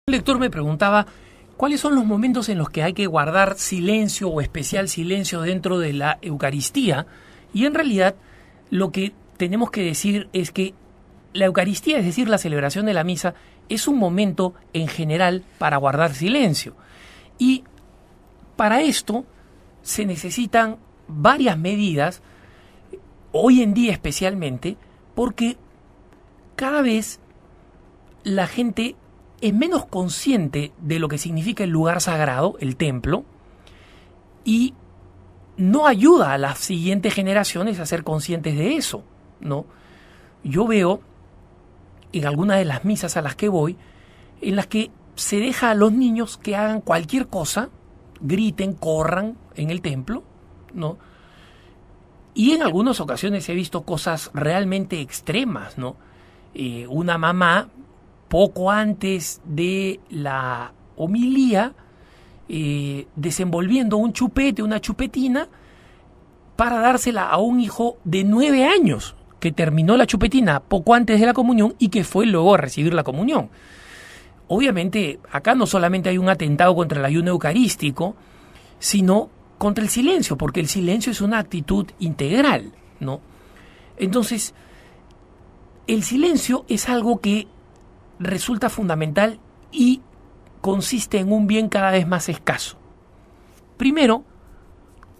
Un lector me preguntaba cuáles son los momentos en los que hay que guardar silencio o especial silencio dentro de la Eucaristía, y en realidad lo que tenemos que decir es que la Eucaristía, es decir, la celebración de la misa, es un momento en general para guardar silencio, y para esto se necesitan varias medidas, hoy en día especialmente, porque cada vez la gente es menos consciente de lo que significa el lugar sagrado, el templo, y no ayuda a las siguientes generaciones a ser conscientes de eso, ¿no? Yo veo en algunas de las misas a las que voy, en las que se deja a los niños que hagan cualquier cosa, griten, corran en el templo, ¿no? Y en algunas ocasiones he visto cosas realmente extremas, ¿no? Una mamá, poco antes de la homilía, desenvolviendo un chupete, una chupetina, para dársela a un hijo de 9 años, que terminó la chupetina poco antes de la comunión y que fue luego a recibir la comunión. Obviamente, acá no solamente hay un atentado contra el ayuno eucarístico, sino contra el silencio, porque el silencio es una actitud integral, ¿no? Entonces, el silencio es algo que resulta fundamental y consiste en un bien cada vez más escaso. Primero,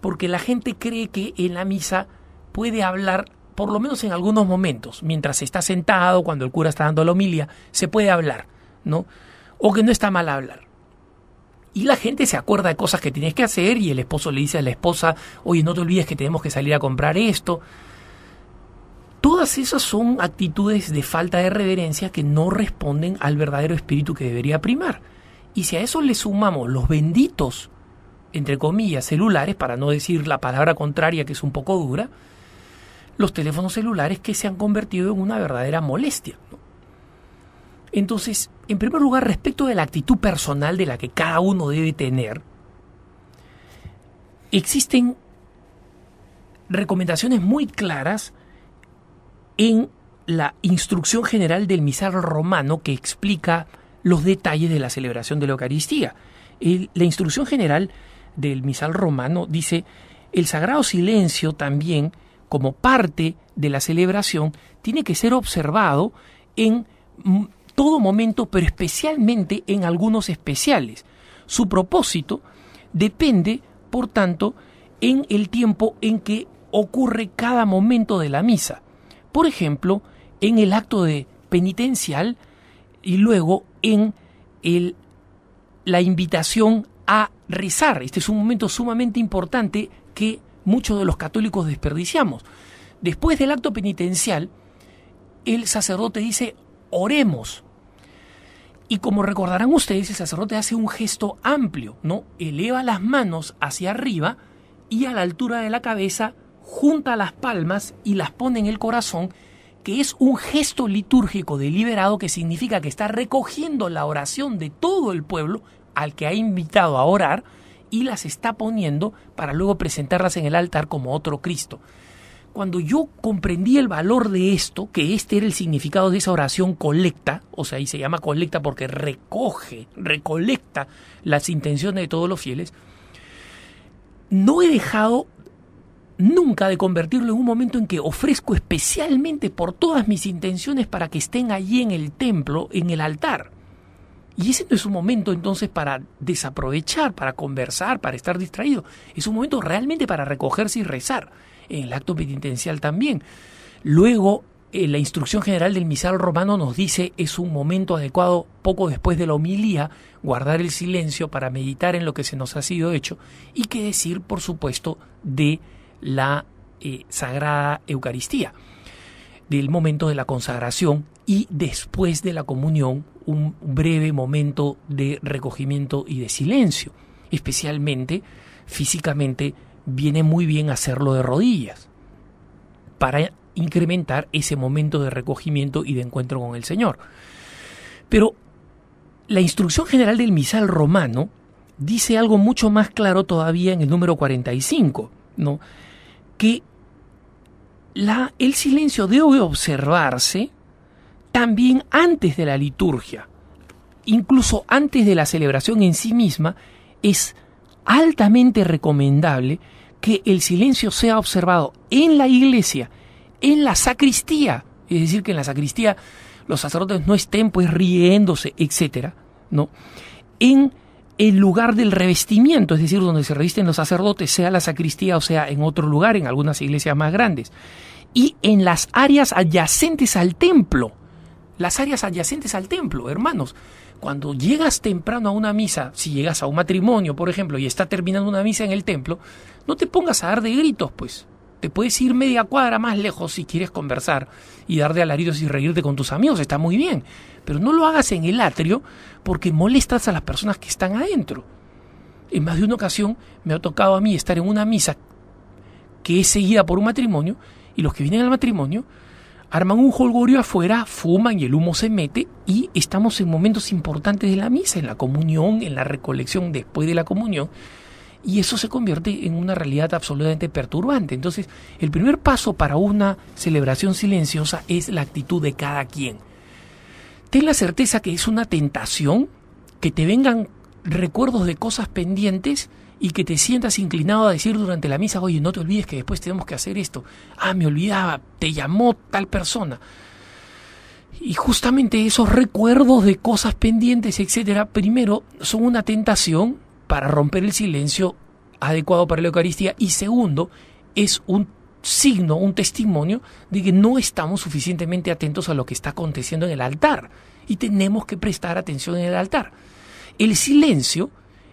porque la gente cree que en la misa puede hablar, por lo menos en algunos momentos, mientras está sentado, cuando el cura está dando la homilía, se puede hablar, ¿no? O que no está mal hablar. Y la gente se acuerda de cosas que tienes que hacer y el esposo le dice a la esposa, oye, no te olvides que tenemos que salir a comprar esto. Todas esas son actitudes de falta de reverencia que no responden al verdadero espíritu que debería primar. Y si a eso le sumamos los benditos, entre comillas, celulares, para no decir la palabra contraria que es un poco dura, los teléfonos celulares que se han convertido en una verdadera molestia, ¿no? Entonces, en primer lugar, respecto de la actitud personal de la que cada uno debe tener, existen recomendaciones muy claras en la instrucción general del misal romano que explica los detalles de la celebración de la Eucaristía. La instrucción general del misal romano dice: el sagrado silencio también, como parte de la celebración, tiene que ser observado en todo momento, pero especialmente en algunos especiales. Su propósito depende, por tanto, en el tiempo en que ocurre cada momento de la misa. Por ejemplo, en el acto de penitencial y luego en la invitación a rezar. Este es un momento sumamente importante que muchos de los católicos desperdiciamos. Después del acto penitencial, el sacerdote dice, oremos. Y como recordarán ustedes, el sacerdote hace un gesto amplio, ¿no? Eleva las manos hacia arriba y a la altura de la cabeza junta las palmas y las pone en el corazón, que es un gesto litúrgico deliberado que significa que está recogiendo la oración de todo el pueblo al que ha invitado a orar y las está poniendo para luego presentarlas en el altar como otro Cristo. Cuando yo comprendí el valor de esto, que este era el significado de esa oración colecta, o sea, y se llama colecta porque recolecta las intenciones de todos los fieles, no he dejado nunca de convertirlo en un momento en que ofrezco especialmente por todas mis intenciones para que estén allí en el templo, en el altar. Y ese no es un momento entonces para desaprovechar, para conversar, para estar distraído. Es un momento realmente para recogerse y rezar. En el acto penitencial también. Luego, la instrucción general del misal romano nos dice es un momento adecuado, poco después de la homilía, guardar el silencio para meditar en lo que se nos ha sido hecho, y qué decir, por supuesto, de la Sagrada Eucaristía, del momento de la consagración y después de la comunión, un breve momento de recogimiento y de silencio. Especialmente, físicamente, viene muy bien hacerlo de rodillas para incrementar ese momento de recogimiento y de encuentro con el Señor. Pero la instrucción general del misal romano dice algo mucho más claro todavía en el número 45, ¿no? Que el silencio debe observarse también antes de la liturgia. incluso antes de la celebración en sí misma, es altamente recomendable que el silencio sea observado en la iglesia, en la sacristía, es decir, que en la sacristía los sacerdotes no estén pues riéndose, etcétera, ¿no? En el lugar del revestimiento, es decir, donde se revisten los sacerdotes, sea la sacristía o sea en otro lugar, en algunas iglesias más grandes, y en las áreas adyacentes al templo. Las áreas adyacentes al templo, hermanos. Cuando llegas temprano a una misa, si llegas a un matrimonio, por ejemplo, y está terminando una misa en el templo, no te pongas a dar de gritos, pues. Te puedes ir media cuadra más lejos si quieres conversar y dar de alaridos y reírte con tus amigos, está muy bien. Pero no lo hagas en el atrio porque molestas a las personas que están adentro. En más de una ocasión me ha tocado a mí estar en una misa que es seguida por un matrimonio y los que vienen al matrimonio arman un jolgorio afuera, fuman y el humo se mete y estamos en momentos importantes de la misa, en la comunión, en la recolección después de la comunión, y eso se convierte en una realidad absolutamente perturbante. Entonces, el primer paso para una celebración silenciosa es la actitud de cada quien. Ten la certeza que es una tentación que te vengan recuerdos de cosas pendientes y que te sientas inclinado a decir durante la misa, oye, no te olvides que después tenemos que hacer esto. Ah, me olvidaba, te llamó tal persona. Y justamente esos recuerdos de cosas pendientes, etcétera, primero son una tentación para romper el silencio adecuado para la Eucaristía, y segundo, es un signo, un testimonio de que no estamos suficientemente atentos a lo que está aconteciendo en el altar y tenemos que prestar atención en el altar. El silencio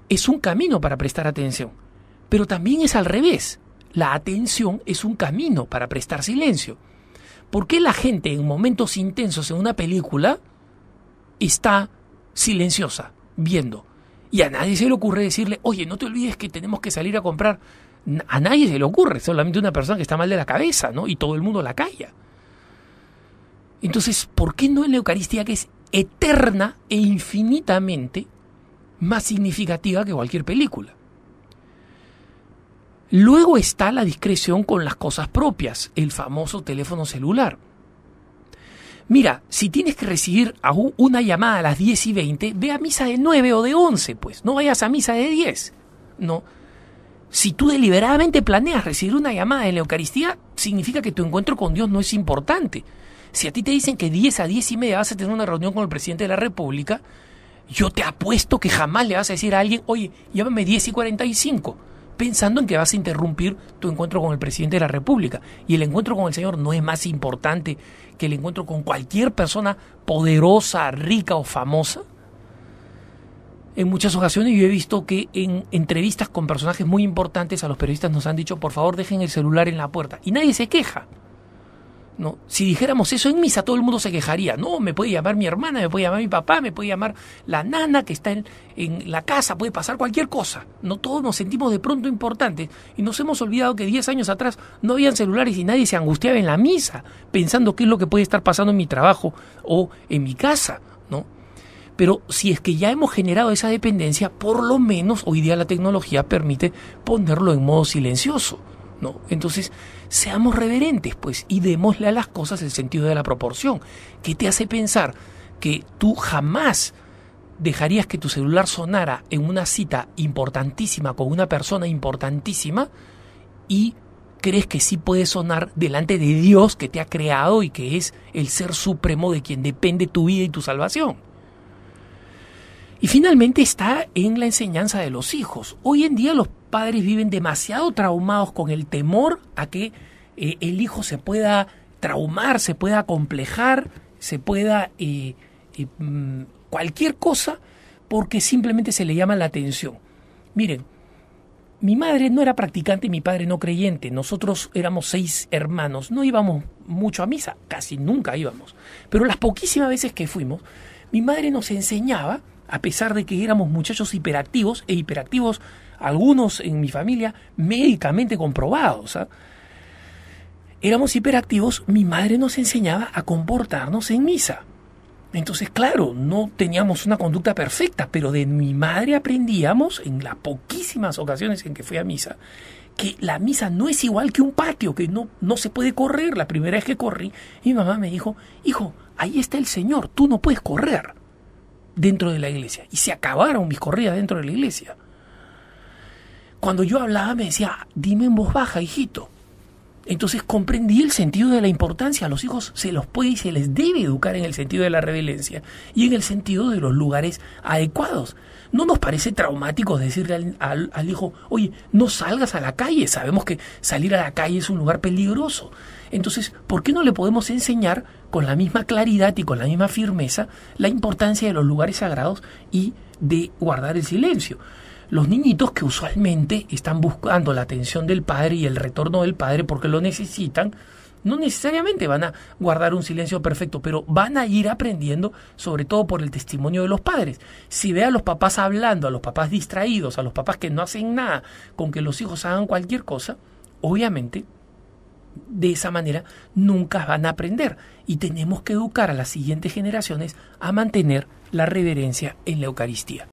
es un camino para prestar atención, pero también es al revés. La atención es un camino para prestar silencio. ¿Por qué la gente en momentos intensos en una película está silenciosa, viendo? Y a nadie se le ocurre decirle, oye, no te olvides que tenemos que salir a comprar. A nadie se le ocurre, solamente una persona que está mal de la cabeza, ¿no? Y todo el mundo la calla. Entonces, ¿por qué no en la Eucaristía, que es eterna e infinitamente más significativa que cualquier película? Luego está la discreción con las cosas propias, el famoso teléfono celular. Mira, si tienes que recibir una llamada a las 10:20, ve a misa de 9 o de 11, pues. No vayas a misa de 10. No. Si tú deliberadamente planeas recibir una llamada en la Eucaristía, significa que tu encuentro con Dios no es importante. Si a ti te dicen que 10 a 10:30 vas a tener una reunión con el presidente de la República, yo te apuesto que jamás le vas a decir a alguien, oye, llámame 10:45, pensando en que vas a interrumpir tu encuentro con el presidente de la República. Y el encuentro con el Señor no es más importante que el encuentro con cualquier persona poderosa, rica o famosa. En muchas ocasiones yo he visto que en entrevistas con personajes muy importantes a los periodistas nos han dicho, por favor dejen el celular en la puerta, y nadie se queja. No, si dijéramos eso en misa, todo el mundo se quejaría. No, me puede llamar mi hermana, me puede llamar mi papá, me puede llamar la nana que está en la casa, puede pasar cualquier cosa. No, todos nos sentimos de pronto importantes y nos hemos olvidado que 10 años atrás no habían celulares y nadie se angustiaba en la misa pensando qué es lo que puede estar pasando en mi trabajo o en mi casa, ¿no? Pero si es que ya hemos generado esa dependencia, por lo menos hoy día la tecnología permite ponerlo en modo silencioso, ¿no? Entonces, seamos reverentes, pues, y démosle a las cosas el sentido de la proporción. ¿Qué te hace pensar que tú jamás dejarías que tu celular sonara en una cita importantísima con una persona importantísima y crees que sí puede sonar delante de Dios que te ha creado y que es el ser supremo de quien depende tu vida y tu salvación? Y finalmente está en la enseñanza de los hijos. Hoy en día los padres viven demasiado traumados con el temor a que el hijo se pueda traumar, se pueda acomplejar, se pueda cualquier cosa porque simplemente se le llama la atención. Miren, mi madre no era practicante y mi padre no creyente. Nosotros éramos 6 hermanos, no íbamos mucho a misa, casi nunca íbamos. Pero las poquísimas veces que fuimos, mi madre nos enseñaba, a pesar de que éramos muchachos hiperactivos, e hiperactivos algunos en mi familia médicamente comprobados, ¿eh? Éramos hiperactivos, mi madre nos enseñaba a comportarnos en misa. Entonces, claro, no teníamos una conducta perfecta, pero de mi madre aprendíamos, en las poquísimas ocasiones en que fui a misa, que la misa no es igual que un patio, que no se puede correr. La primera vez que corrí, mi mamá me dijo, hijo, ahí está el Señor, tú no puedes correr. dentro de la iglesia. Y se acabaron mis corridas dentro de la iglesia. Cuando yo hablaba me decía, dime en voz baja, hijito. Entonces comprendí el sentido de la importancia. A los hijos se los puede y se les debe educar en el sentido de la reverencia y en el sentido de los lugares adecuados. ¿No nos parece traumático decirle al hijo, oye, no salgas a la calle? Sabemos que salir a la calle es un lugar peligroso. Entonces, ¿por qué no le podemos enseñar con la misma claridad y con la misma firmeza la importancia de los lugares sagrados y de guardar el silencio? Los niñitos que usualmente están buscando la atención del padre y el retorno del padre porque lo necesitan, no necesariamente van a guardar un silencio perfecto, pero van a ir aprendiendo, sobre todo por el testimonio de los padres. Si ve a los papás hablando, a los papás distraídos, a los papás que no hacen nada con que los hijos hagan cualquier cosa, obviamente de esa manera nunca van a aprender. Y tenemos que educar a las siguientes generaciones a mantener la reverencia en la Eucaristía.